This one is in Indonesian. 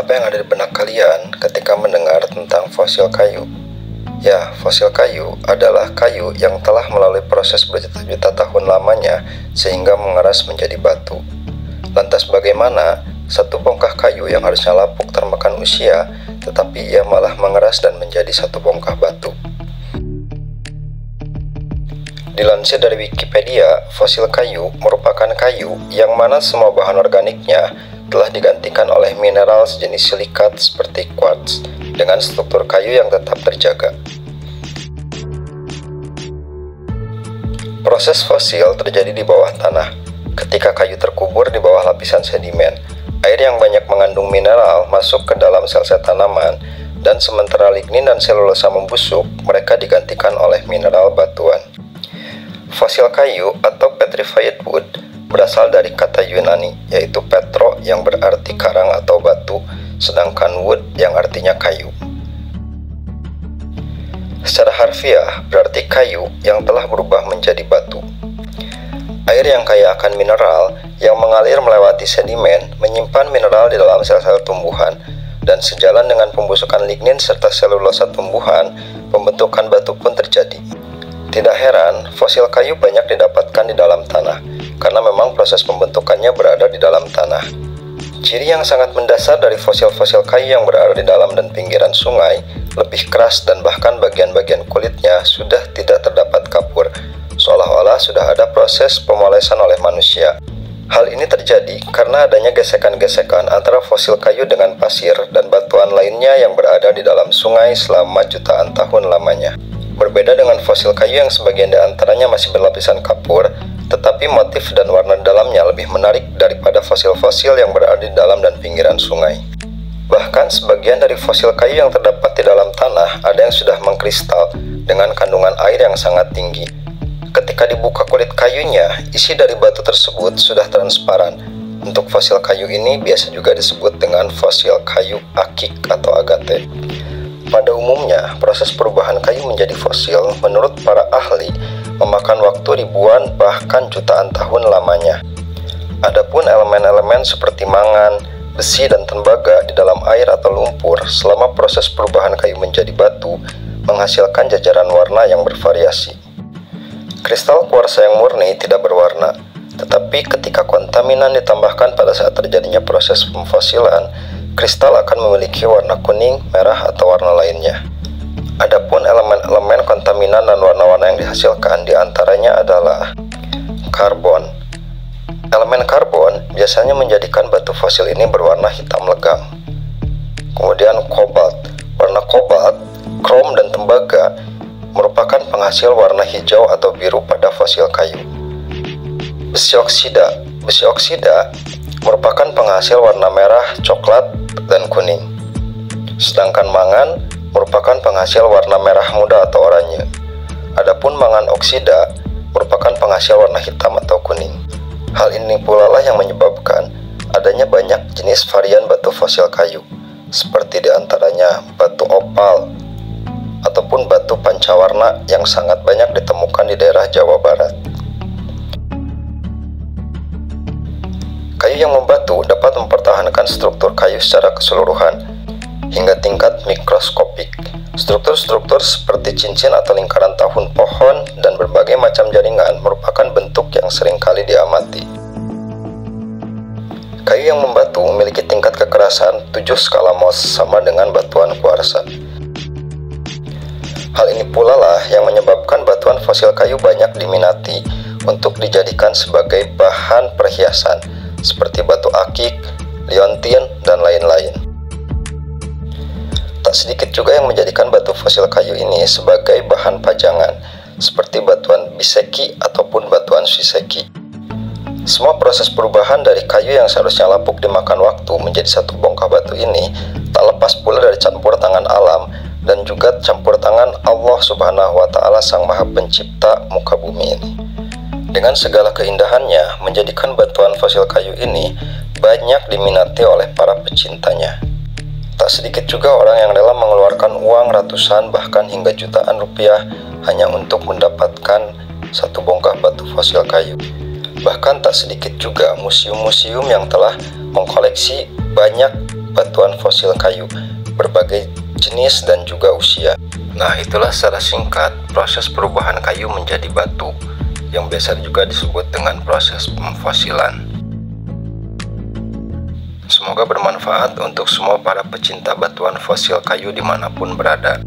Apa yang ada di benak kalian ketika mendengar tentang fosil kayu? Ya, fosil kayu adalah kayu yang telah melalui proses berjuta-juta tahun lamanya sehingga mengeras menjadi batu. Lantas bagaimana satu bongkah kayu yang harusnya lapuk termakan usia, tetapi ia malah mengeras dan menjadi satu bongkah batu? Dilansir dari Wikipedia, fosil kayu merupakan kayu yang mana semua bahan organiknya telah digantikan oleh mineral sejenis silikat seperti quartz dengan struktur kayu yang tetap terjaga. Proses fosil terjadi di bawah tanah. Ketika kayu terkubur di bawah lapisan sedimen, air yang banyak mengandung mineral masuk ke dalam sel-sel tanaman, dan sementara lignin dan selulosa membusuk, mereka digantikan oleh mineral batuan. Fosil kayu atau petrified wood berasal dari kata Yunani, yaitu petro yang berarti karang atau batu, sedangkan wood yang artinya kayu. Secara harfiah berarti kayu yang telah berubah menjadi batu. Air yang kaya akan mineral yang mengalir melewati sedimen menyimpan mineral di dalam sel-sel tumbuhan, dan sejalan dengan pembusukan lignin serta selulosa tumbuhan, pembentukan batu pun terjadi. Tidak heran, fosil kayu banyak didapatkan di dalam tanah, karena memang proses pembentukannya berada di dalam tanah. Ciri yang sangat mendasar dari fosil-fosil kayu yang berada di dalam dan pinggiran sungai, lebih keras dan bahkan bagian-bagian kulitnya sudah tidak terdapat kapur, seolah-olah sudah ada proses pemolesan oleh manusia. Hal ini terjadi karena adanya gesekan-gesekan antara fosil kayu dengan pasir dan batuan lainnya yang berada di dalam sungai selama jutaan tahun lamanya. Berbeda dengan fosil kayu yang sebagian di antaranya masih berlapisan kapur, tetapi motif dan warna dalamnya lebih menarik daripada fosil-fosil yang berada di dalam dan pinggiran sungai. Bahkan sebagian dari fosil kayu yang terdapat di dalam tanah ada yang sudah mengkristal dengan kandungan air yang sangat tinggi. Ketika dibuka kulit kayunya, isi dari batu tersebut sudah transparan. Untuk fosil kayu ini biasa juga disebut dengan fosil kayu akik atau agate. Pada umumnya, proses perubahan kayu menjadi fosil menurut para ahli memakan waktu ribuan bahkan jutaan tahun lamanya. Adapun elemen-elemen seperti mangan, besi, dan tembaga di dalam air atau lumpur selama proses perubahan kayu menjadi batu menghasilkan jajaran warna yang bervariasi. Kristal kuarsa yang murni tidak berwarna, tetapi ketika kontaminan ditambahkan pada saat terjadinya proses pemfosilan, kristal akan memiliki warna kuning, merah, atau warna lainnya. Adapun elemen-elemen kontaminan dan warna-warna yang dihasilkan diantaranya adalah karbon. Elemen karbon biasanya menjadikan batu fosil ini berwarna hitam legam. Kemudian kobalt. Warna kobalt, krom, dan tembaga merupakan penghasil warna hijau atau biru pada fosil kayu. Besi oksida. Besi oksida merupakan penghasil warna merah, coklat, dan kuning. Sedangkan mangan merupakan penghasil warna merah muda atau oranye. Adapun mangan oksida merupakan penghasil warna hitam atau kuning. Hal ini pula lah yang menyebabkan adanya banyak jenis varian batu fosil kayu, seperti diantaranya batu opal ataupun batu pancawarna yang sangat banyak ditemukan di daerah Jawa Barat. Kayu yang membatu dapat mempertahankan struktur kayu secara keseluruhan hingga tingkat mikroskopik. Struktur-struktur seperti cincin atau lingkaran tahun pohon dan berbagai macam jaringan merupakan bentuk yang sering kali diamati. Kayu yang membatu memiliki tingkat kekerasan 7 skala Mohs sama dengan batuan kuarsa. Hal ini pula lah yang menyebabkan batuan fosil kayu banyak diminati untuk dijadikan sebagai bahan perhiasan, seperti batu akik, liontin, dan lain-lain. Tak sedikit juga yang menjadikan batu fosil kayu ini sebagai bahan pajangan, seperti batuan biseki ataupun batuan shiseki. Semua proses perubahan dari kayu yang seharusnya lapuk dimakan waktu menjadi satu bongkah batu ini tak lepas pula dari campur tangan alam dan juga campur tangan Allah Subhanahu wa Ta'ala, Sang Maha Pencipta muka bumi ini. Dengan segala keindahannya, menjadikan batuan fosil kayu ini banyak diminati oleh para pecintanya. Tak sedikit juga orang yang rela mengeluarkan uang ratusan bahkan hingga jutaan rupiah hanya untuk mendapatkan satu bongkah batu fosil kayu. Bahkan tak sedikit juga museum-museum yang telah mengkoleksi banyak batuan fosil kayu, berbagai jenis dan juga usia. Nah, itulah secara singkat proses perubahan kayu menjadi batu, yang biasa juga disebut dengan proses pemfosilan. Semoga bermanfaat untuk semua para pecinta batuan fosil kayu dimanapun berada.